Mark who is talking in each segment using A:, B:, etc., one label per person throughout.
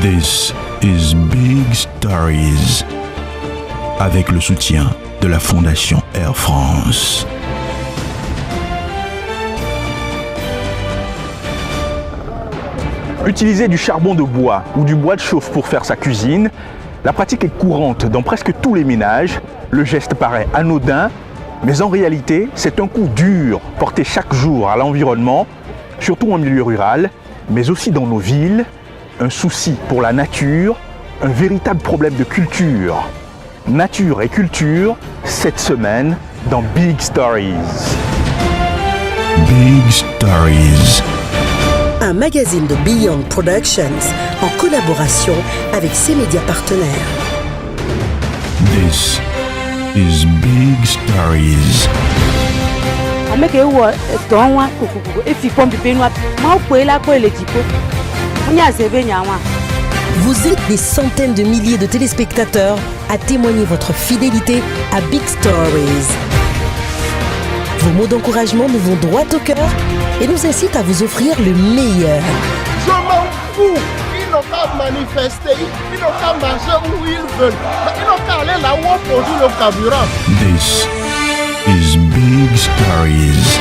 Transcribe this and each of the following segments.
A: This is Big Stories, avec le soutien de la Fondation Air France.
B: Utiliser du charbon de bois ou du bois de chauffe pour faire sa cuisine, la pratique est courante dans presque tous les ménages. Le geste paraît anodin, mais en réalité, c'est un coup dur porté chaque jour à l'environnement, surtout en milieu rural, mais aussi dans nos villes. Un souci pour la nature, un véritable problème de culture. Nature et culture, cette semaine dans Big Stories.
A: Big Stories.
C: Un magazine de Beyond Productions en collaboration avec ses médias partenaires.
A: This is Big Stories.
C: Vous êtes des centaines de milliers de téléspectateurs à témoigner votre fidélité à Big Stories. Vos mots d'encouragement nous vont droit au cœur et nous incitent à vous offrir le meilleur.
D: Je m'en fous. Ils n'ont qu'à manifester, ils n'ont qu'à marcher où ils veulent. Ils n'ont qu'à aller là où on produit le carburant.
A: This is Big Stories.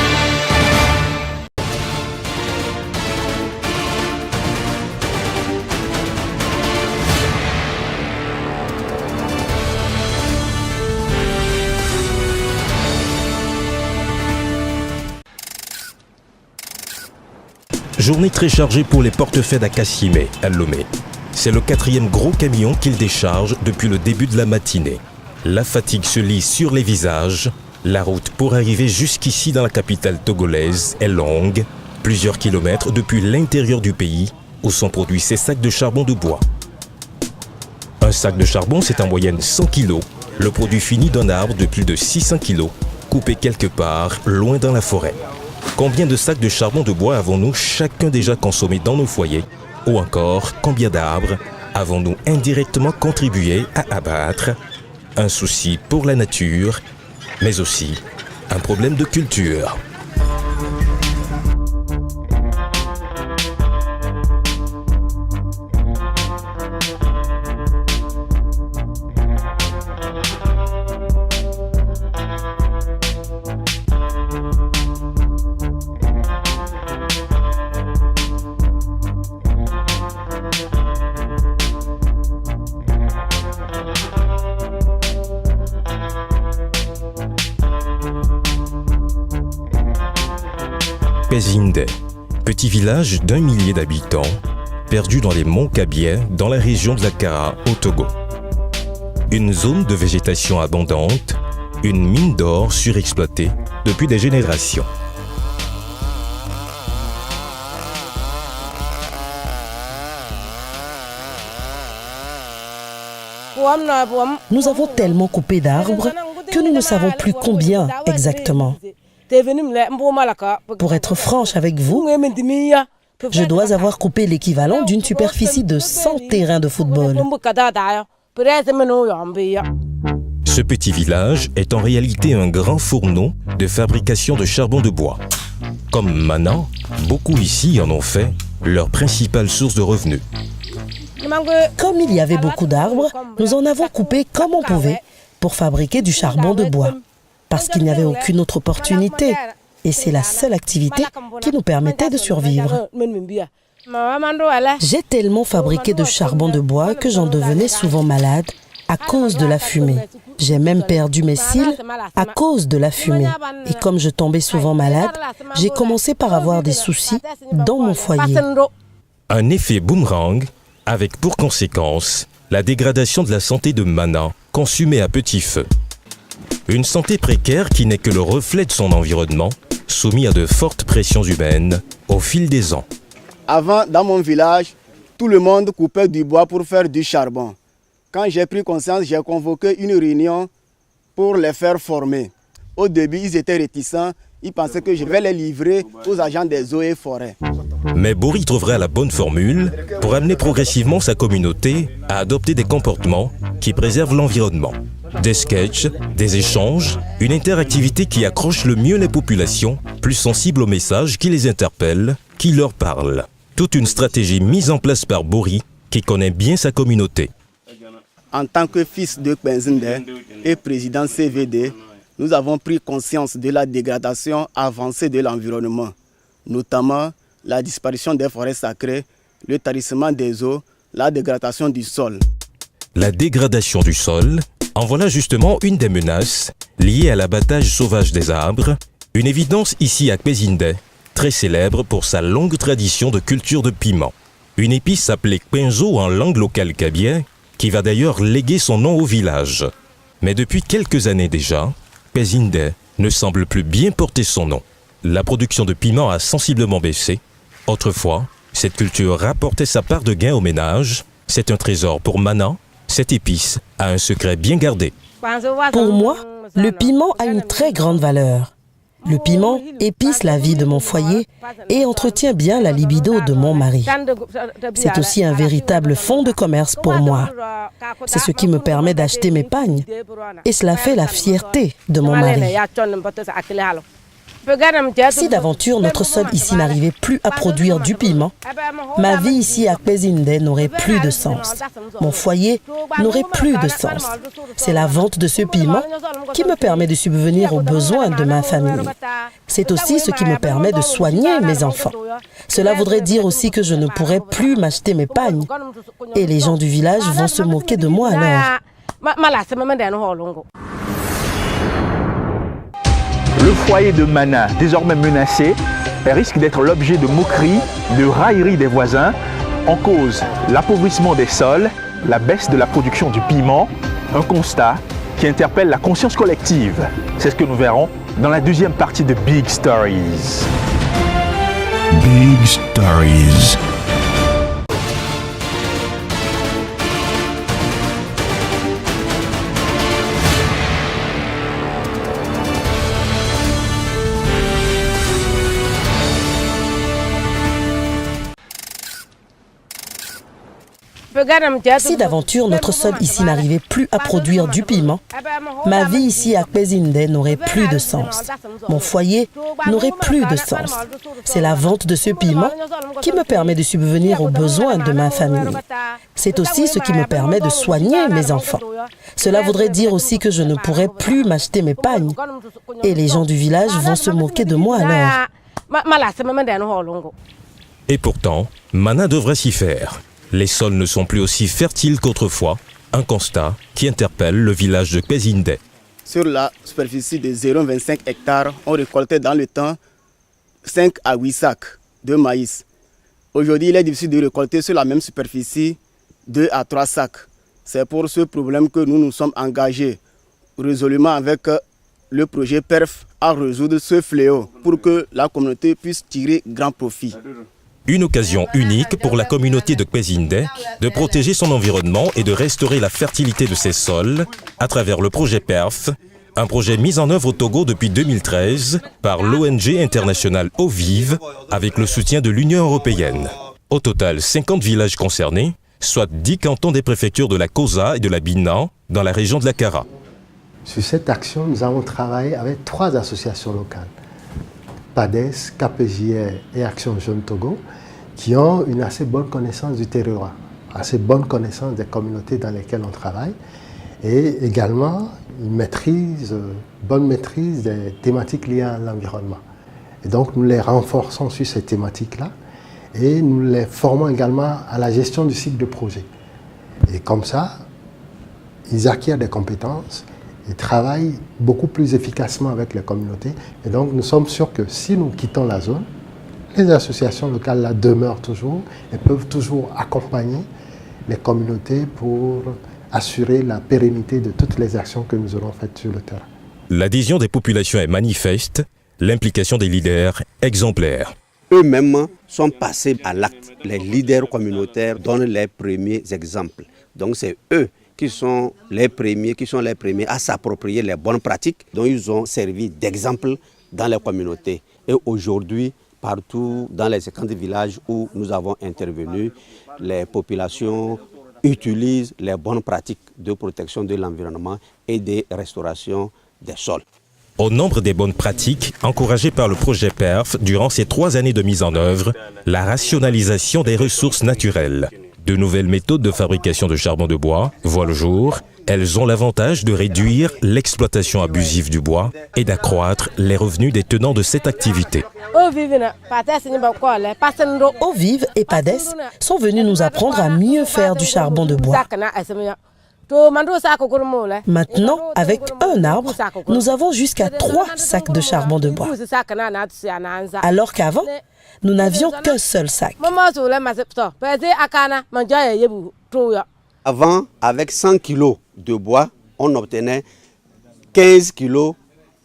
E: Journée très chargée pour les portefaix d'Akassimé à Lomé. C'est le 4e gros camion qu'il décharge depuis le début de la matinée. La fatigue se lit sur les visages. La route pour arriver jusqu'ici dans la capitale togolaise est longue, plusieurs kilomètres depuis l'intérieur du pays où sont produits ces sacs de charbon de bois. Un sac de charbon, c'est en moyenne 100 kg, le produit fini d'un arbre de plus de 600 kg, coupé quelque part loin dans la forêt. Combien de sacs de charbon de bois avons-nous chacun déjà consommé dans nos foyers? Ou encore, combien d'arbres avons-nous indirectement contribué à abattre? Un souci pour la nature, mais aussi un problème de culture. Pezinde, petit village d'1 millier d'habitants, perdu dans les monts Kabylie, dans la région de la Kara, au Togo. Une zone de végétation abondante, une mine d'or surexploitée depuis des générations.
C: Nous avons tellement coupé d'arbres que nous ne savons plus combien exactement. Pour être franche avec vous, je dois avoir coupé l'équivalent d'une superficie de 100 terrains de football.
E: Ce petit village est en réalité un grand fourneau de fabrication de charbon de bois. Comme Mana, beaucoup ici en ont fait leur principale source de revenus.
C: Comme il y avait beaucoup d'arbres, nous en avons coupé comme on pouvait pour fabriquer du charbon de bois. Parce qu'il n'y avait aucune autre opportunité. Et c'est la seule activité qui nous permettait de survivre. J'ai tellement fabriqué de charbon de bois que j'en devenais souvent malade à cause de la fumée. J'ai même perdu mes cils à cause de la fumée. Et comme je tombais souvent malade, j'ai commencé par avoir des soucis dans mon foyer.
E: Un effet boomerang avec pour conséquence la dégradation de la santé de Mana, consumée à petit feu. Une santé précaire qui n'est que le reflet de son environnement, soumis à de fortes pressions humaines au fil des ans.
F: Avant, dans mon village, tout le monde coupait du bois pour faire du charbon. Quand j'ai pris conscience, j'ai convoqué une réunion pour les faire former. Au début, ils étaient réticents. Ils pensaient que je vais les livrer aux agents des eaux et forêts.
E: Mais Bori trouvera la bonne formule pour amener progressivement sa communauté à adopter des comportements qui préservent l'environnement. Des sketchs, des échanges, une interactivité qui accroche le mieux les populations, plus sensibles aux messages qui les interpellent, qui leur parlent. Toute une stratégie mise en place par Bori qui connaît bien sa communauté.
F: En tant que fils de Kpenzinde et président CVD, nous avons pris conscience de la dégradation avancée de l'environnement, notamment la disparition des forêts sacrées, le tarissement des eaux, la dégradation du sol.
E: La dégradation du sol, en voilà justement une des menaces liées à l'abattage sauvage des arbres, une évidence ici à Kpezinde, très célèbre pour sa longue tradition de culture de piment. Une épice appelée kpenzo en langue locale kabye, qui va d'ailleurs léguer son nom au village. Mais depuis quelques années déjà, Kpezinde ne semble plus bien porter son nom. La production de piment a sensiblement baissé. Autrefois, cette culture rapportait sa part de gain au ménage. C'est un trésor pour Mana. Cette épice a un secret bien gardé.
C: Pour moi, le piment a une très grande valeur. Le piment épice la vie de mon foyer et entretient bien la libido de mon mari. C'est aussi un véritable fonds de commerce pour moi. C'est ce qui me permet d'acheter mes pagnes et cela fait la fierté de mon mari. Si d'aventure notre sol ici n'arrivait plus à produire du piment, ma vie ici à Kpezinde n'aurait plus de sens. Mon foyer n'aurait plus de sens. C'est la vente de ce piment qui me permet de subvenir aux besoins de ma famille. C'est aussi ce qui me permet de soigner mes enfants. Cela voudrait dire aussi que je ne pourrais plus m'acheter mes pagnes. Et les gens du village vont se moquer de moi alors.
B: Le foyer de Mana, désormais menacé, risque d'être l'objet de moqueries, de railleries des voisins, en cause l'appauvrissement des sols, la baisse de la production du piment, un constat qui interpelle la conscience collective. C'est ce que nous verrons dans la deuxième partie de Big Stories.
A: Big Stories.
C: Si d'aventure notre sol ici n'arrivait plus à produire du piment, ma vie ici à Kpezinde n'aurait plus de sens. Mon foyer n'aurait plus de sens. C'est la vente de ce piment qui me permet de subvenir aux besoins de ma famille. C'est aussi ce qui me permet de soigner mes enfants. Cela voudrait dire aussi que je ne pourrais plus m'acheter mes pagnes. Et les gens du village vont se moquer de moi alors.
E: Et pourtant, Mana devrait s'y faire. Les sols ne sont plus aussi fertiles qu'autrefois, un constat qui interpelle le village de Kpezinde.
F: Sur la superficie de 0,25 hectares, on récoltait dans le temps 5 à 8 sacs de maïs. Aujourd'hui, il est difficile de récolter sur la même superficie 2 à 3 sacs. C'est pour ce problème que nous nous sommes engagés résolument avec le projet PERF à résoudre ce fléau pour que la communauté puisse tirer grand profit.
E: Une occasion unique pour la communauté de Kpezinde de protéger son environnement et de restaurer la fertilité de ses sols à travers le projet PERF, un projet mis en œuvre au Togo depuis 2013 par l'ONG internationale Eau Vive avec le soutien de l'Union européenne. Au total, 50 villages concernés, soit 10 cantons des préfectures de la Kosa et de la Binan dans la région de la Kara.
G: Sur cette action, nous avons travaillé avec 3 associations locales. PADES, KPJR et Action Jeune Togo, qui ont une assez bonne connaissance du terroir, assez bonne connaissance des communautés dans lesquelles on travaille, et également une bonne maîtrise des thématiques liées à l'environnement. Et donc nous les renforçons sur ces thématiques-là, et nous les formons également à la gestion du cycle de projet. Et comme ça, ils acquièrent des compétences, ils travaillent beaucoup plus efficacement avec les communautés. Et donc, nous sommes sûrs que si nous quittons la zone, les associations locales là demeurent toujours et peuvent toujours accompagner les communautés pour assurer la pérennité de toutes les actions que nous aurons faites sur le terrain.
E: L'adhésion des populations est manifeste, l'implication des leaders exemplaire.
H: Eux-mêmes sont passés à l'acte. Les leaders communautaires donnent les premiers exemples. Donc, c'est eux qui sont les premiers à s'approprier les bonnes pratiques dont ils ont servi d'exemple dans les communautés. Et aujourd'hui, partout dans les 50 villages où nous avons intervenu, les populations utilisent les bonnes pratiques de protection de l'environnement et de restauration des sols.
E: Au nombre des bonnes pratiques encouragées par le projet PERF durant ces 3 années de mise en œuvre, la rationalisation des ressources naturelles. De nouvelles méthodes de fabrication de charbon de bois voient le jour. Elles ont l'avantage de réduire l'exploitation abusive du bois et d'accroître les revenus des tenants de cette activité.
C: Eau Vive et PADES sont venus nous apprendre à mieux faire du charbon de bois. Maintenant, avec un arbre, nous avons jusqu'à 3 sacs de charbon de bois. Alors qu'avant, nous n'avions qu'un seul sac.
H: Avant, avec 100 kg de bois, on obtenait 15 kg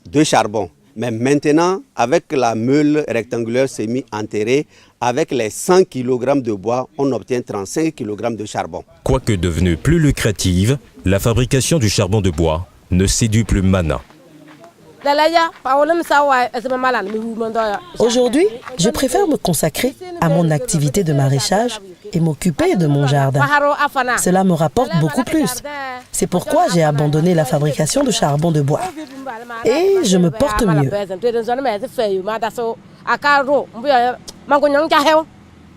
H: de charbon. Mais maintenant, avec la meule rectangulaire semi-enterrée, avec les 100 kg de bois, on obtient 35 kg de charbon.
E: Quoique devenue plus lucrative, la fabrication du charbon de bois ne séduit plus Mana.
C: Aujourd'hui, je préfère me consacrer à mon activité de maraîchage et m'occuper de mon jardin. Cela me rapporte beaucoup plus. C'est pourquoi j'ai abandonné la fabrication de charbon de bois. Et je me porte mieux.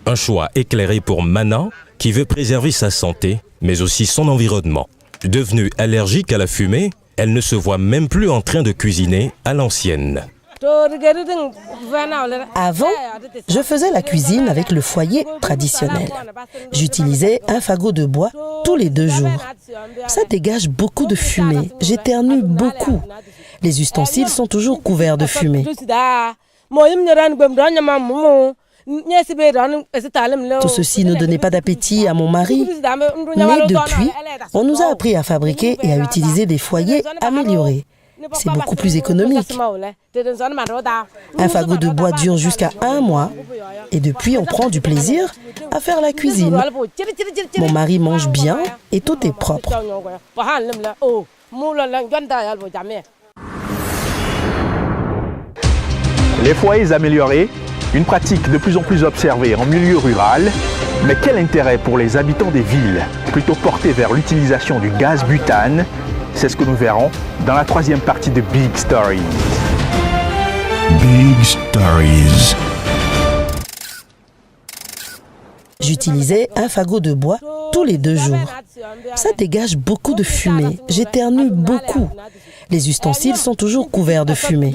E: Un choix éclairé pour Mana, qui veut préserver sa santé, mais aussi son environnement. Devenue allergique à la fumée, elle ne se voit même plus en train de cuisiner à l'ancienne.
C: Avant, je faisais la cuisine avec le foyer traditionnel. J'utilisais un fagot de bois tous les 2 jours. Ça dégage beaucoup de fumée. J'éternue beaucoup. Les ustensiles sont toujours couverts de fumée. Tout ceci ne donnait pas d'appétit à mon mari. Mais depuis, on nous a appris à fabriquer et à utiliser des foyers améliorés. C'est beaucoup plus économique. Un fagot de bois dure jusqu'à 1 mois et depuis, on prend du plaisir à faire la cuisine. Mon mari mange bien et tout est propre.
B: Les foyers améliorés, une pratique de plus en plus observée en milieu rural, mais quel intérêt pour les habitants des villes, plutôt portés vers l'utilisation du gaz butane? C'est ce que nous verrons dans la 3e partie de Big Stories.
A: Big Stories.
C: J'utilisais un fagot de bois tous les 2 jours. Ça dégage beaucoup de fumée. J'éternue beaucoup. Les ustensiles sont toujours couverts de fumée.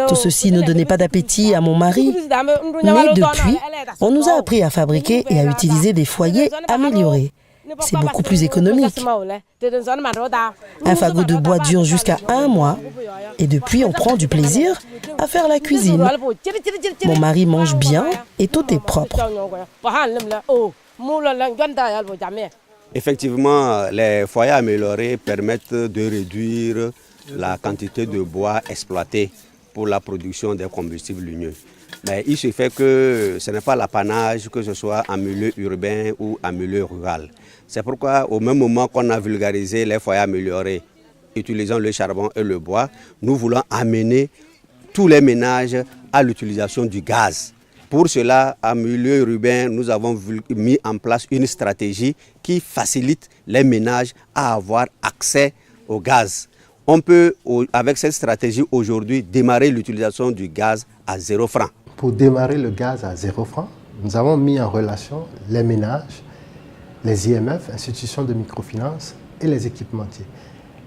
C: Tout ceci ne donnait pas d'appétit à mon mari. Mais depuis, on nous a appris à fabriquer et à utiliser des foyers améliorés. C'est beaucoup plus économique. Un fagot de bois dure jusqu'à 1 mois et depuis, on prend du plaisir à faire la cuisine. Mon mari mange bien et tout est propre.
H: Effectivement, les foyers améliorés permettent de réduire la quantité de bois exploité pour la production des combustibles ligneux. Mais il se fait que ce n'est pas l'apanage, que ce soit en milieu urbain ou en milieu rural. C'est pourquoi au même moment qu'on a vulgarisé les foyers améliorés utilisant le charbon et le bois, nous voulons amener tous les ménages à l'utilisation du gaz. Pour cela, en milieu urbain, nous avons mis en place une stratégie qui facilite les ménages à avoir accès au gaz. On peut, avec cette stratégie aujourd'hui, démarrer l'utilisation du gaz à 0 francs.
G: Pour démarrer le gaz à 0 francs, nous avons mis en relation les ménages, les IMF, institutions de microfinance, et les équipementiers.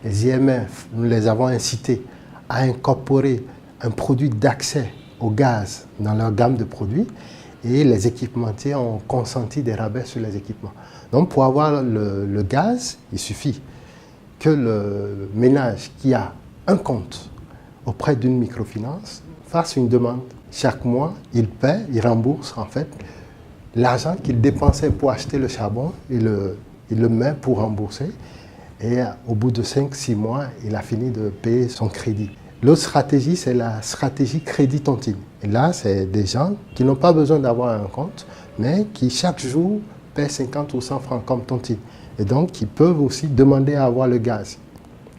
G: Les IMF, nous les avons incités à incorporer un produit d'accès au gaz dans leur gamme de produits et les équipementiers ont consenti des rabais sur les équipements. Donc pour avoir le gaz, il suffit que le ménage qui a un compte auprès d'une microfinance fasse une demande. Chaque mois, il paie, il rembourse en fait l'argent qu'il dépensait pour acheter le charbon, il le met pour rembourser et au bout de 5-6 mois, il a fini de payer son crédit. L'autre stratégie, c'est la stratégie crédit tontine. Et là, c'est des gens qui n'ont pas besoin d'avoir un compte, mais qui chaque jour paient 50 ou 100 francs comme tontine. Et donc, ils peuvent aussi demander à avoir le gaz.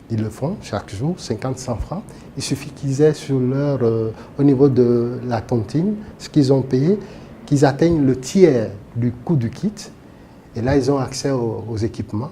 G: Ils le font chaque jour, 50-100 francs. Il suffit qu'ils aient sur leur, au niveau de la tontine, ce qu'ils ont payé, qu'ils atteignent le tiers du coût du kit. Et là, ils ont accès aux équipements.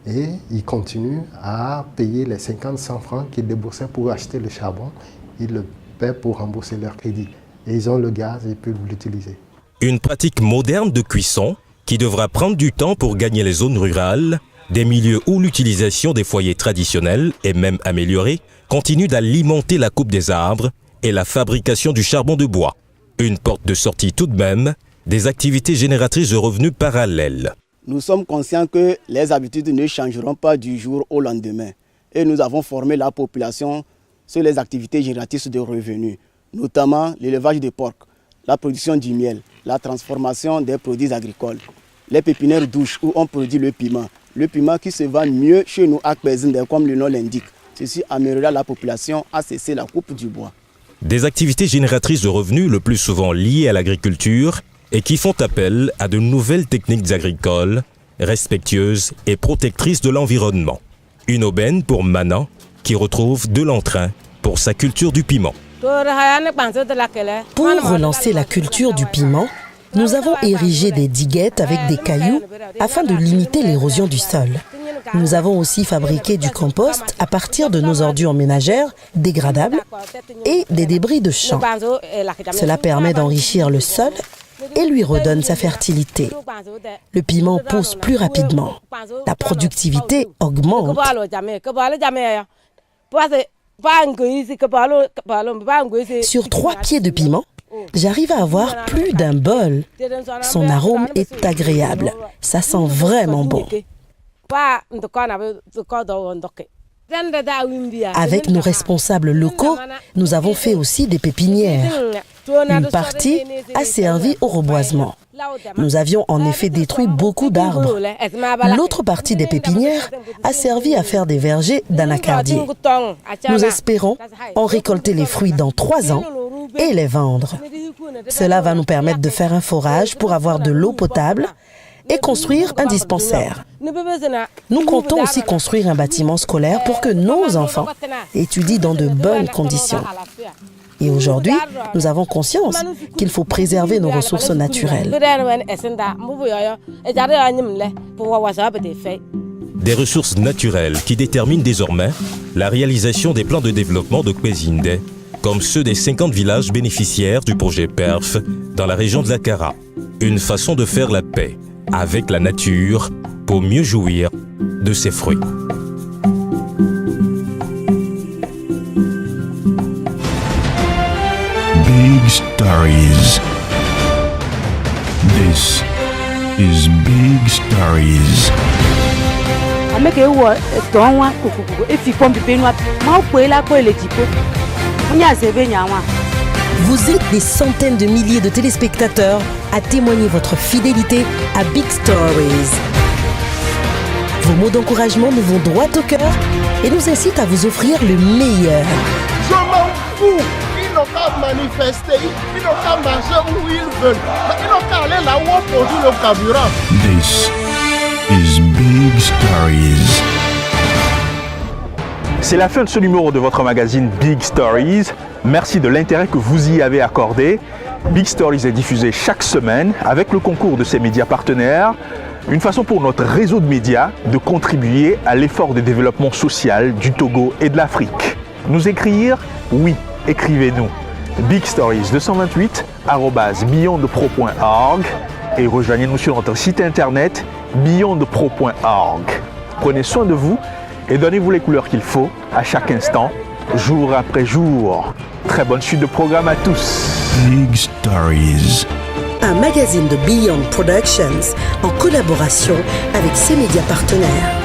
G: Et ils continuent à payer les 50-100 francs qu'ils déboursaient pour acheter le charbon. Ils le paient pour rembourser leur crédit. et ils ont le gaz et ils peuvent l'utiliser.
E: Une pratique moderne de cuisson qui devra prendre du temps pour gagner les zones rurales, des milieux où l'utilisation des foyers traditionnels est même améliorée, continue d'alimenter la coupe des arbres et la fabrication du charbon de bois. Une porte de sortie tout de même des activités génératrices de revenus parallèles.
F: Nous sommes conscients que les habitudes ne changeront pas du jour au lendemain. Et nous avons formé la population sur les activités génératrices de revenus, notamment l'élevage de porc, la production du miel, la transformation des produits agricoles, les pépinières douches où on produit le piment qui se vend mieux chez nous à Kpezinde, comme le nom l'indique. Ceci améliorera la population à cesser la coupe du bois.
E: Des activités génératrices de revenus le plus souvent liées à l'agriculture et qui font appel à de nouvelles techniques agricoles, respectueuses et protectrices de l'environnement. Une aubaine pour Manan, qui retrouve de l'entrain pour sa culture du piment.
C: Pour relancer la culture du piment, nous avons érigé des diguettes avec des cailloux afin de limiter l'érosion du sol. Nous avons aussi fabriqué du compost à partir de nos ordures ménagères dégradables et des débris de champs. Cela permet d'enrichir le sol et lui redonne sa fertilité. Le piment pousse plus rapidement. La productivité augmente. Sur 3 pieds de piment, j'arrive à avoir plus d'un bol. Son arôme est agréable. Ça sent vraiment bon. Avec nos responsables locaux, nous avons fait aussi des pépinières. Une partie a servi au reboisement. Nous avions en effet détruit beaucoup d'arbres. L'autre partie des pépinières a servi à faire des vergers d'anacardiers. Nous espérons en récolter les fruits dans 3 ans et les vendre. Cela va nous permettre de faire un forage pour avoir de l'eau potable et construire un dispensaire. Nous comptons aussi construire un bâtiment scolaire pour que nos enfants étudient dans de bonnes conditions. Et aujourd'hui, nous avons conscience qu'il faut préserver nos ressources naturelles.
E: Des ressources naturelles qui déterminent désormais la réalisation des plans de développement de Kpezinde, comme ceux des 50 villages bénéficiaires du projet PERF dans la région de la Kara. Une façon de faire la paix avec la nature pour mieux jouir de ses fruits.
A: Big Stories. This is Big Stories.
C: Vous êtes des centaines de milliers de téléspectateurs à témoigner votre fidélité à Big Stories. Vos mots d'encouragement nous vont droit au cœur et nous incitent à vous offrir le meilleur.
D: Je m'en fous. Ils n'ont qu'à manifester, ils n'ont qu'à marcher où ils veulent. Mais ils n'ont qu'à aller là où on produit le carburant.
A: This is Big Stories.
B: C'est la fin de ce numéro de votre magazine Big Stories. Merci de l'intérêt que vous y avez accordé. Big Stories est diffusé chaque semaine avec le concours de ses médias partenaires. Une façon pour notre réseau de médias de contribuer à l'effort de développement social du Togo et de l'Afrique. Nous écrire? Oui, écrivez-nous. bigstories228@beyondpro.org et rejoignez-nous sur notre site internet beyondpro.org. Prenez soin de vous et donnez-vous les couleurs qu'il faut à chaque instant, jour après jour. Très bonne suite de programme à tous.
A: Big Stories.
C: Un magazine de Beyond Productions en collaboration avec ses médias partenaires.